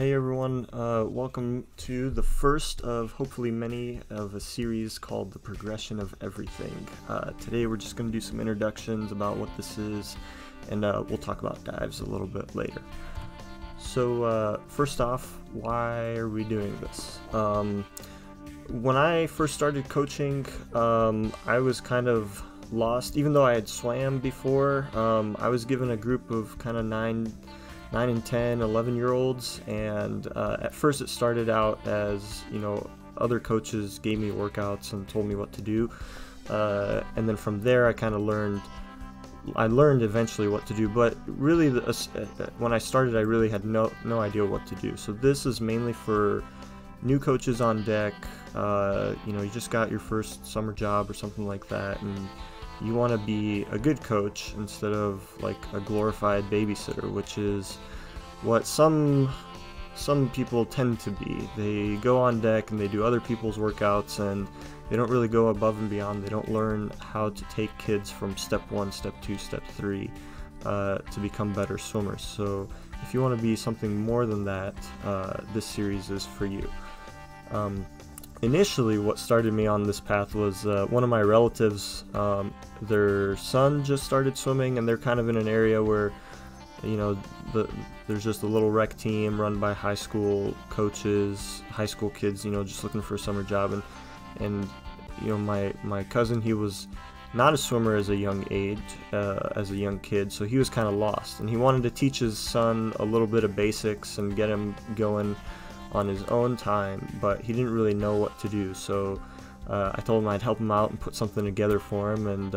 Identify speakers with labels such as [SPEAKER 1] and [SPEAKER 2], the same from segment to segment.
[SPEAKER 1] Hey everyone, welcome to the first of hopefully many of a series called The Progression of Everything. Today we're just going to do some introductions about what this is, and we'll talk about dives a little bit later. So first off, why are we doing this? When I first started coaching, I was kind of lost. Even though I had swam before, I was given a group of kind of 9 and 10, 11-year-olds, and at first it started out as, other coaches gave me workouts and told me what to do, and then from there I kind of learned eventually what to do, but really when I started I really had no idea what to do. So this is mainly for new coaches on deck. You just got your first summer job or something like that, and you want to be a good coach instead of like a glorified babysitter, which is what some people tend to be. They go on deck and they do other people's workouts, and they don't really go above and beyond. They don't learn how to take kids from step 1, step 2, step 3 to become better swimmers. So if you want to be something more than that, this series is for you. Initially, what started me on this path was one of my relatives. Their son just started swimming, and they're kind of in an area where, there's just a little rec team run by high school coaches, high school kids, just looking for a summer job. And my cousin, he was not a swimmer as a young age, as a young kid, so he was kind of lost, and he wanted to teach his son a little bit of basics and get him going on his own time, but he didn't really know what to do. So I told him I'd help him out and put something together for him, and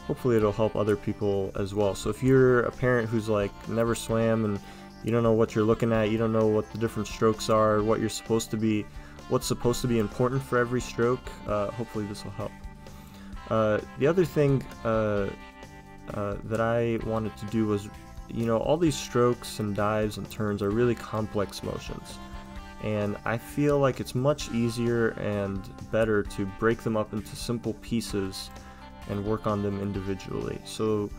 [SPEAKER 1] hopefully it'll help other people as well. So if you're a parent who's like never swam and you don't know what you're looking at, you don't know what the different strokes are, what's supposed to be important for every stroke, hopefully this will help. The other thing that I wanted to do was, all these strokes and dives and turns are really complex motions, and I feel like it's much easier and better to break them up into simple pieces and work on them individually. So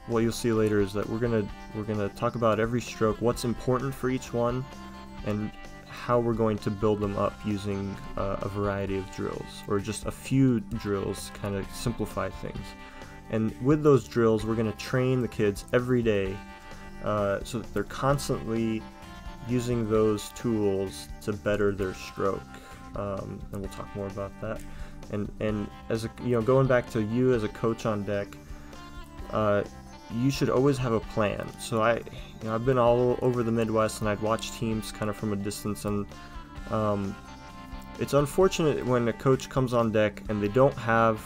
[SPEAKER 1] what you'll see later is that we're gonna talk about every stroke, what's important for each one, and how we're going to build them up using a variety of drills, or just a few drills, kind of simplify things. And with those drills, we're going to train the kids every day so that they're constantly using those tools to better their stroke, and we'll talk more about that. And as going back to you as a coach on deck, you should always have a plan. So I've been all over the Midwest, and I'd watch teams kind of from a distance, and it's unfortunate when a coach comes on deck and they don't have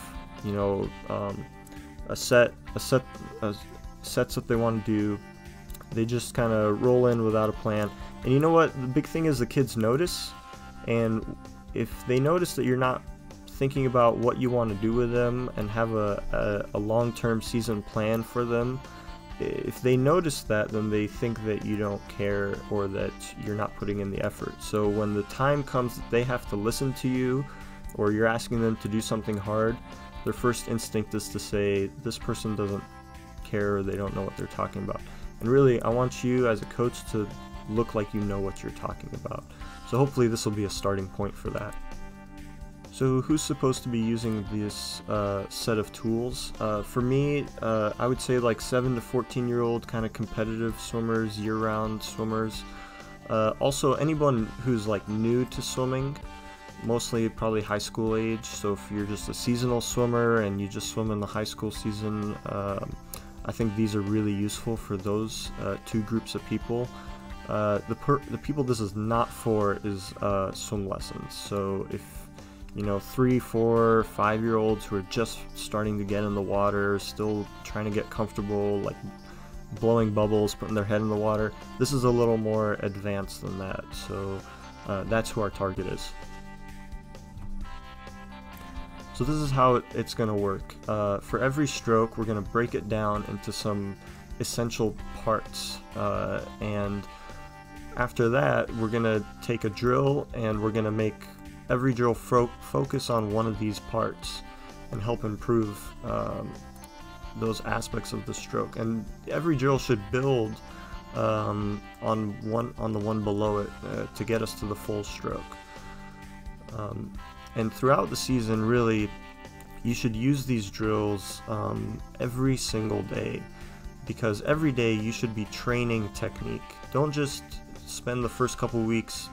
[SPEAKER 1] sets that they want to do. They just kind of roll in without a plan. And you know what? The big thing is the kids notice, and if they notice that you're not thinking about what you want to do with them and have a long-term season plan for them, if they notice that, then they think that you don't care or that you're not putting in the effort. So when the time comes that they have to listen to you, or you're asking them to do something hard, their first instinct is to say, this person doesn't care, or they don't know what they're talking about. And really, I want you as a coach to look like you know what you're talking about. So hopefully this will be a starting point for that. So who's supposed to be using this set of tools? For me, I would say like 7 to 14-year-old kind of competitive swimmers, year-round swimmers. Also anyone who's like new to swimming, mostly probably high school age. So if you're just a seasonal swimmer and you just swim in the high school season, I think these are really useful for those two groups of people. The people this is not for is swim lessons. So if 3, 4, 5-year-olds who are just starting to get in the water, still trying to get comfortable, like blowing bubbles, putting their head in the water, this is a little more advanced than that. So that's who our target is. So this is how it's going to work. For every stroke, we're going to break it down into some essential parts, and after that, we're going to take a drill, and we're going to make every drill focus on one of these parts and help improve those aspects of the stroke. And every drill should build on the one below it to get us to the full stroke. And throughout the season, really, you should use these drills every single day, because every day you should be training technique. Don't just spend the first couple weeks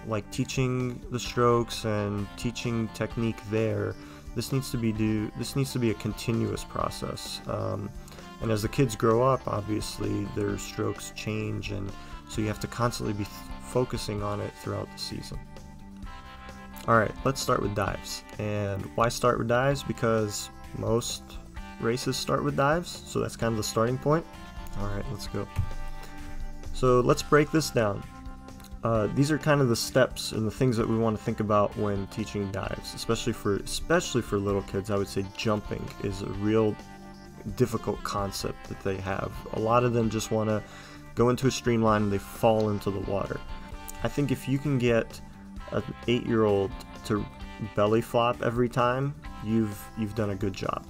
[SPEAKER 1] like teaching the strokes and teaching technique there. This needs to be a continuous process. And as the kids grow up, obviously their strokes change, and so you have to constantly be focusing on it throughout the season. Alright, let's start with dives. And why start with dives? Because most races start with dives, so that's kind of the starting point. Alright, let's go. So let's break this down. These are kind of the steps and the things that we want to think about when teaching dives, especially for little kids. I would say jumping is a real difficult concept that they have. A lot of them just want to go into a streamline and they fall into the water. I think if you can get an 8-year-old to belly flop every time, you've done a good job.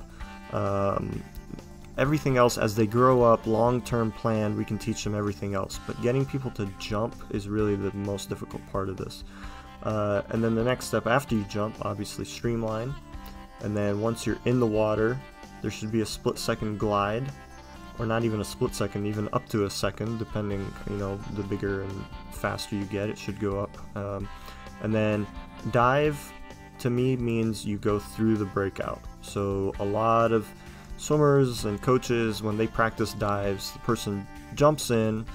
[SPEAKER 1] Everything else, as they grow up, long-term plan, we can teach them everything else, but getting people to jump is really the most difficult part of this. And then the next step after you jump, obviously streamline, and then once you're in the water, there should be a split-second glide, or not even a split second, even up to a second, depending, the bigger and faster you get, it should go up. And then dive, to me, means you go through the breakout. So a lot of swimmers and coaches, when they practice dives, the person jumps in,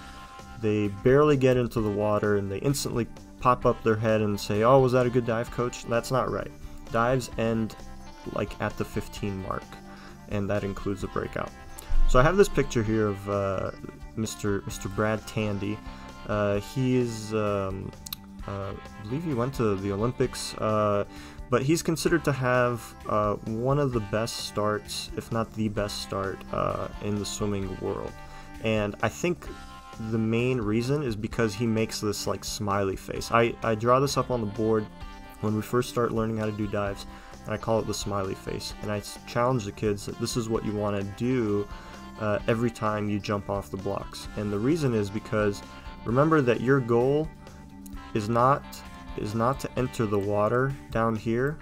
[SPEAKER 1] they barely get into the water, and they instantly pop up their head and say, "Oh, was that a good dive, coach?" That's not right. Dives end like at the 15 mark, and that includes a breakout. So I have this picture here of Mr. Brad Tandy. He is, I believe he went to the Olympics, but he's considered to have one of the best starts, if not the best start, in the swimming world. And I think the main reason is because he makes this like smiley face. I draw this up on the board when we first start learning how to do dives, and I call it the smiley face. And I challenge the kids that this is what you want to do every time you jump off the blocks. And the reason is because remember that your goal is not to enter the water down here.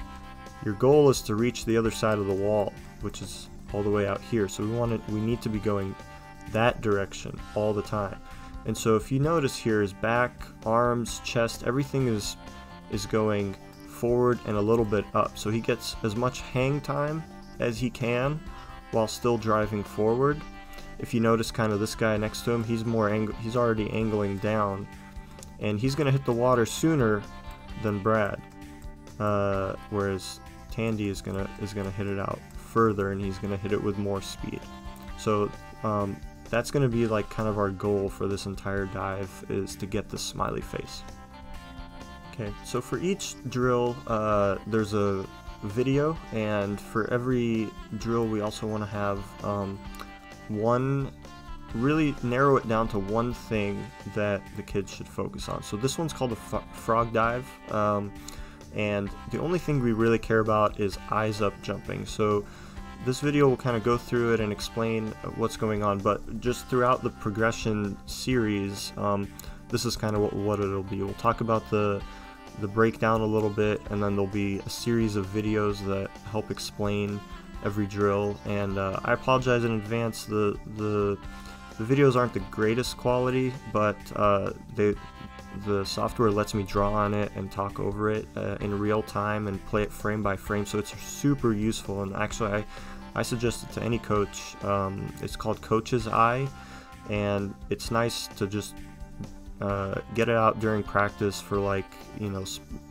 [SPEAKER 1] Your goal is to reach the other side of the wall, which is all the way out here. So we need to be going that direction all the time. And so if you notice here, his back, arms, chest, everything is going forward and a little bit up. So he gets as much hang time as he can while still driving forward. If you notice kind of this guy next to him, he's already angling down, and he's going to hit the water sooner than Brad, whereas Tandy is gonna hit it out further, and he's gonna hit it with more speed. So that's gonna be like kind of our goal for this entire dive, is to get this smiley face. Okay, so for each drill there's a video, and for every drill we also want to have really narrow it down to one thing that the kids should focus on. So this one's called a frog dive, and the only thing we really care about is eyes up jumping. So this video will kind of go through it and explain what's going on, but just throughout the progression series, this is kind of what it'll be. We'll talk about the breakdown a little bit, and then there'll be a series of videos that help explain every drill. And I apologize in advance, the videos aren't the greatest quality, but the software lets me draw on it and talk over it in real time and play it frame by frame, so it's super useful. And actually I suggest it to any coach. It's called Coach's Eye, and it's nice to just get it out during practice for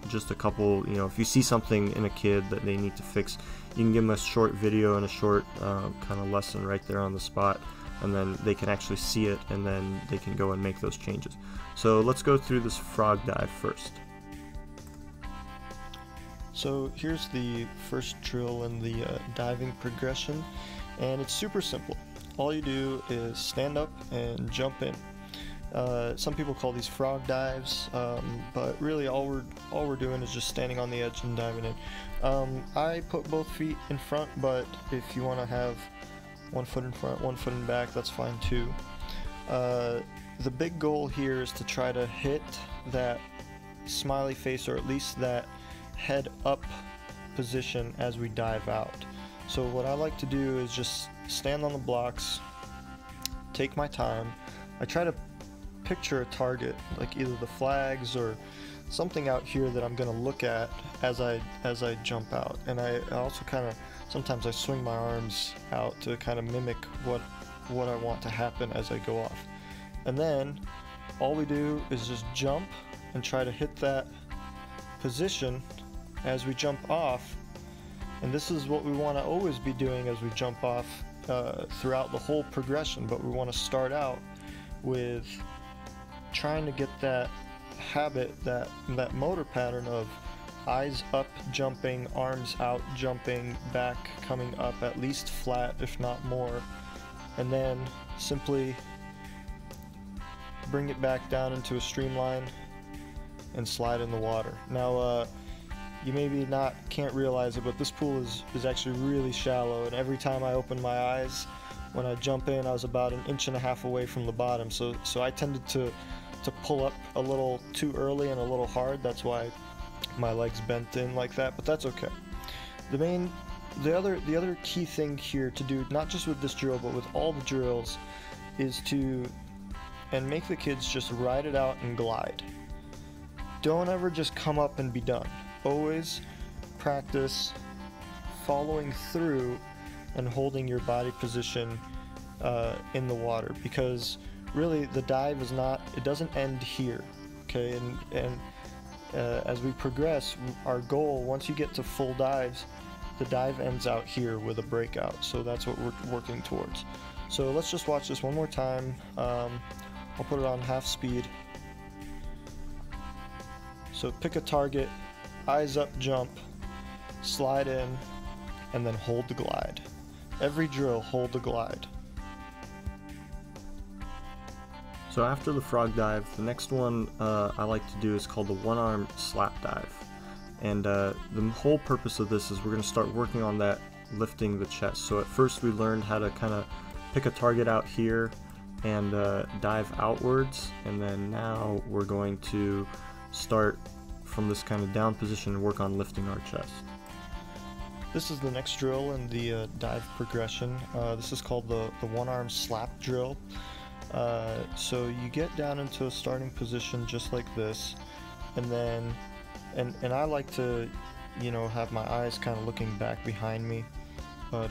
[SPEAKER 1] just a couple, if you see something in a kid that they need to fix, you can give them a short video and a short kind of lesson right there on the spot, and then they can actually see it, and then they can go and make those changes. So let's go through this frog dive first. So here's the first drill in the diving progression, and it's super simple. All you do is stand up and jump in. Some people call these frog dives, but really all we're doing is just standing on the edge and diving in. I put both feet in front, but if you want to have one foot in front, one foot in back, that's fine too. The big goal here is to try to hit that smiley face, or at least that head up position as we dive out. So what I like to do is just stand on the blocks, take my time. I try to picture a target, like either the flags or something out here that I'm going to look at as I jump out. And I also kind of, sometimes I swing my arms out to kind of mimic what I want to happen as I go off. And then all we do is just jump and try to hit that position as we jump off. And this is what we want to always be doing as we jump off throughout the whole progression, but we want to start out with trying to get that habit, that motor pattern of eyes up jumping, arms out jumping, back coming up at least flat if not more, and then simply bring it back down into a streamline and slide in the water. Now you maybe can't realize it, but this pool is actually really shallow, and every time I open my eyes when I jump in, I was about 1.5 inches away from the bottom, so I tended to pull up a little too early and a little hard. That's why my legs bent in like that, but that's okay. The other key thing here to do, not just with this drill but with all the drills, is to make the kids just ride it out and glide. Don't ever just come up and be done. Always practice following through and holding your body position in the water, because really the dive it doesn't end here, okay? And as we progress, our goal, once you get to full dives, the dive ends out here with a breakout, so that's what we're working towards. So let's just watch this one more time. I'll put it on half speed. So pick a target, eyes up jump, slide in, and then hold the glide. Every drill, hold the glide. So after the frog dive, the next one I like to do is called the one-arm slap dive. And the whole purpose of this is we're going to start working on that lifting the chest. So at first we learned how to kind of pick a target out here and dive outwards, and then now we're going to start from this kind of down position and work on lifting our chest. This is the next drill in the dive progression. This is called the one-arm slap drill. So you get down into a starting position just like this, and then and I like to, have my eyes kind of looking back behind me, but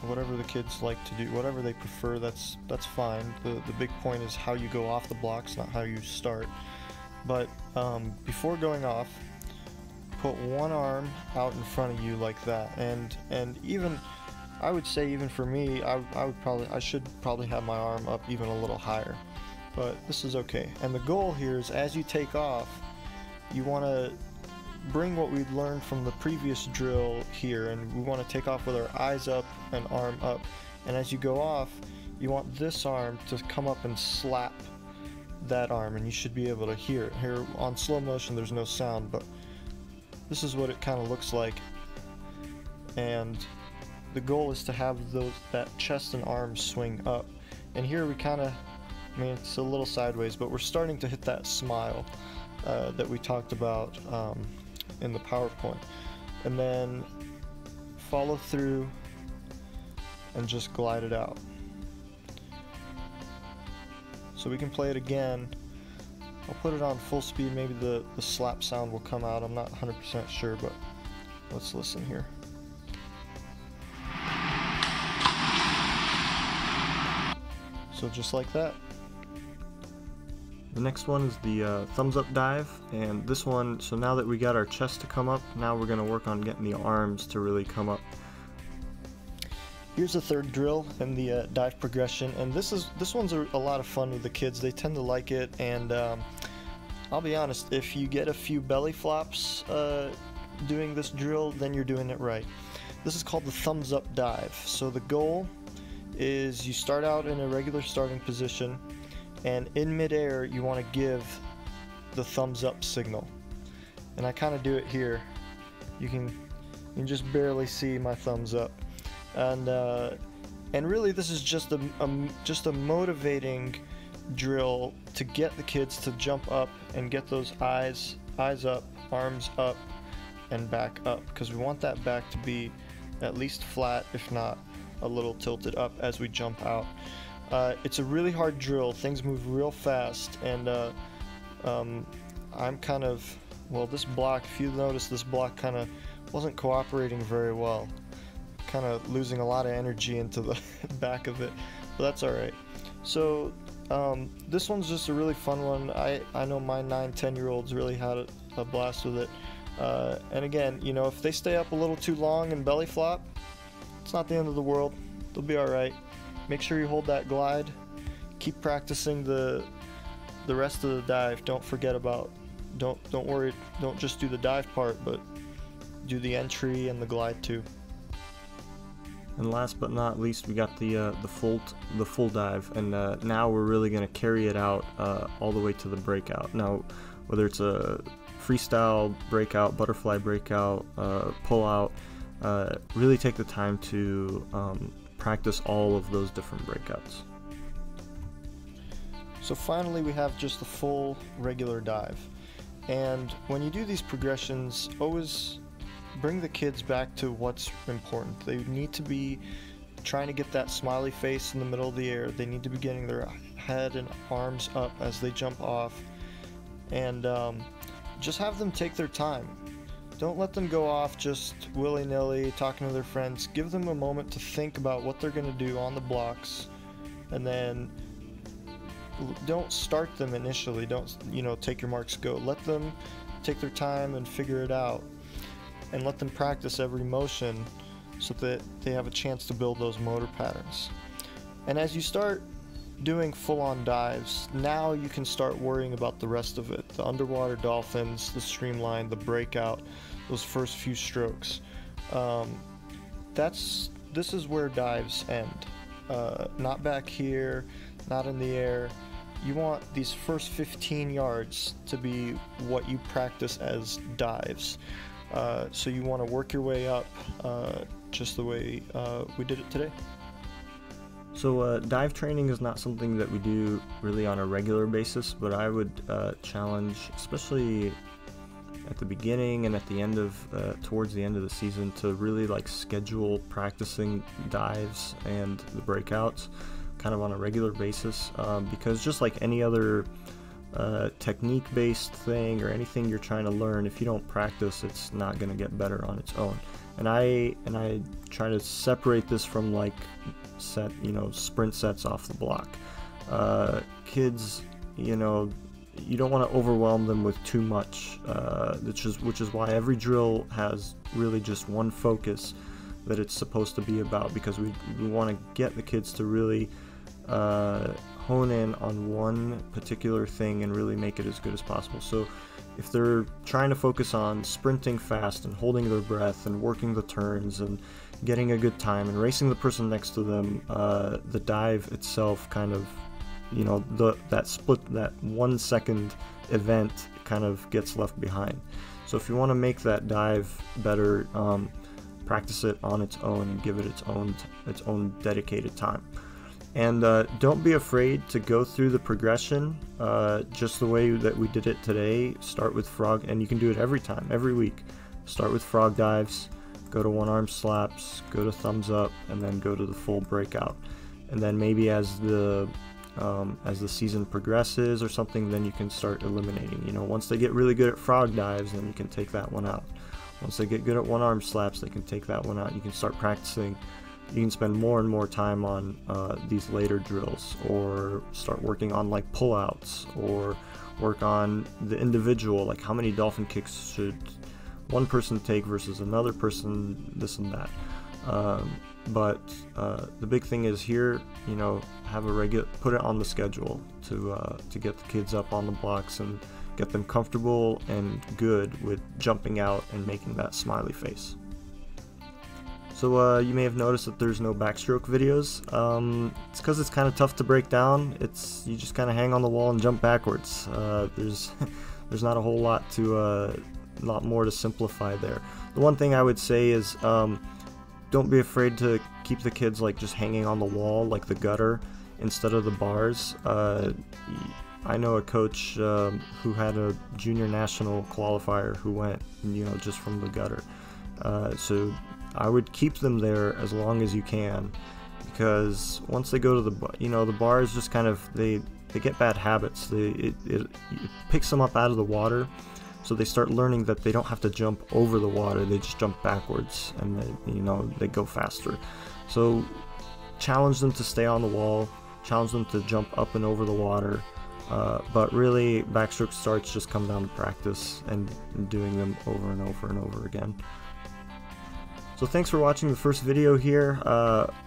[SPEAKER 1] whatever the kids like to do, whatever they prefer, that's fine. The big point is how you go off the blocks, not how you start. But before going off, put one arm out in front of you like that, and even, I would say, even for me, I should probably have my arm up even a little higher, but this is okay. And the goal here is, as you take off, you want to bring what we've learned from the previous drill here, and we want to take off with our eyes up and arm up. And as you go off, you want this arm to come up and slap that arm, and you should be able to hear it. Here on slow motion there's no sound, but this is what it kind of looks like. And the goal is to have that chest and arms swing up. And here we kind of, it's a little sideways, but we're starting to hit that smile that we talked about in the PowerPoint. And then follow through and just glide it out. So we can play it again. I'll put it on full speed, maybe the slap sound will come out. I'm not 100% sure, but let's listen here. So just like that. The next one is the thumbs up dive, and this one, so now that we got our chest to come up, now we're going to work on getting the arms to really come up. Here's the third drill in the dive progression, and this one's a lot of fun with the kids. They tend to like it, and I'll be honest, if you get a few belly flops doing this drill, then you're doing it right. This is called the thumbs up dive. So the goal is you start out in a regular starting position, and in midair you want to give the thumbs up signal. And I kind of do it here. You can just barely see my thumbs up. And And really, this is just a motivating drill to get the kids to jump up and get those eyes up, arms up, and back up, because we want that back to be at least flat, if not a little tilted up as we jump out. It's a really hard drill. Things move real fast, and I'm kind of, well, this block, if you notice, this block kind of wasn't cooperating very well. Kind of losing a lot of energy into the back of it, but that's alright. So this one's just a really fun one. I know my 9-10-year-olds really had a blast with it. And again, you know, if they stay up a little too long and belly flop, it's not the end of the world. They'll be alright. Make sure you hold that glide. Keep practicing the rest of the dive. Don't forget about, don't worry, don't just do the dive part, but do the entry and the glide too. And last but not least, we got the full dive, and now we're really going to carry it out all the way to the breakout. Now, whether it's a freestyle breakout, butterfly breakout, pull out, really take the time to practice all of those different breakouts. So finally, we have just the full regular dive, and when you do these progressions, always bring the kids back to what's important. They need to be trying to get that smiley face in the middle of the air. They need to be getting their head and arms up as they jump off, and just have them take their time. Don't let them go off just willy-nilly talking to their friends. Give them a moment to think about what they're going to do on the blocks, and then don't start them initially. Don't, you know, take your marks, go. Let them take their time and figure it out, and let them practice every motion so that they have a chance to build those motor patterns. And as you start doing full-on dives, now you can start worrying about the rest of it. The underwater dolphins, the streamline, the breakout, those first few strokes. This is where dives end. Not back here, not in the air. You want these first 15 yards to be what you practice as dives. So you want to work your way up just the way we did it today. So dive training is not something that we do really on a regular basis, but I would challenge, especially at the beginning and at the end of, towards the end of the season, to really like schedule practicing dives and the breakouts kind of on a regular basis, because just like any other technique-based thing or anything you're trying to learn, if you don't practice, it's not going to get better on its own. And I try to separate this from like sprint sets off the block. Kids, you know, you don't want to overwhelm them with too much, which is why every drill has really just one focus that it's supposed to be about, because we want to get the kids to really hone in on one particular thing and really make it as good as possible. So if they're trying to focus on sprinting fast and holding their breath and working the turns and getting a good time and racing the person next to them, the dive itself kind of, you know, that 1 second event kind of gets left behind. So if you want to make that dive better, practice it on its own and give it its own dedicated time. And don't be afraid to go through the progression just the way that we did it today. Start with frog, and you can do it every time, every week. Start with frog dives, go to one arm slaps, go to thumbs up, and then go to the full breakout. And then maybe as the season progresses or something, then you can start eliminating. You know, once they get really good at frog dives, then you can take that one out. Once they get good at one arm slaps, they can take that one out. You can start practicing. You can spend more and more time on these later drills, or start working on like pullouts, or work on the individual, like how many dolphin kicks should one person take versus another person, this and that. But the big thing is here, you know, put it on the schedule to get the kids up on the blocks and get them comfortable and good with jumping out and making that smiley face. So you may have noticed that there's no backstroke videos. It's because it's kind of tough to break down. You just kind of hang on the wall and jump backwards. There's not a whole lot more to simplify there. The one thing I would say is don't be afraid to keep the kids like just hanging on the wall, like the gutter, instead of the bars. I know a coach who had a junior national qualifier who went, just from the gutter. So I would keep them there as long as you can, because once they go to the bars, just kind of they get bad habits. It picks them up out of the water, so they start learning that they don't have to jump over the water, they just jump backwards, and they go faster. So challenge them to stay on the wall, challenge them to jump up and over the water, but really backstroke starts just come down to practice and doing them over and over and over again. So thanks for watching the first video here.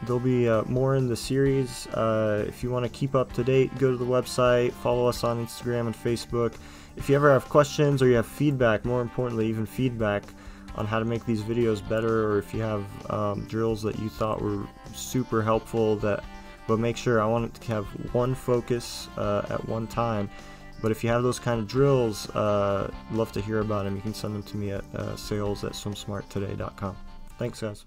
[SPEAKER 1] There'll be more in the series. If you want to keep up to date, go to the website, follow us on Instagram and Facebook. If you ever have questions or you have feedback, more importantly even feedback on how to make these videos better, or if you have drills that you thought were super helpful, but make sure, I want it to have one focus at one time. But if you have those kind of drills, love to hear about them. You can send them to me at sales@swimsmarttoday.com. Thanks, guys.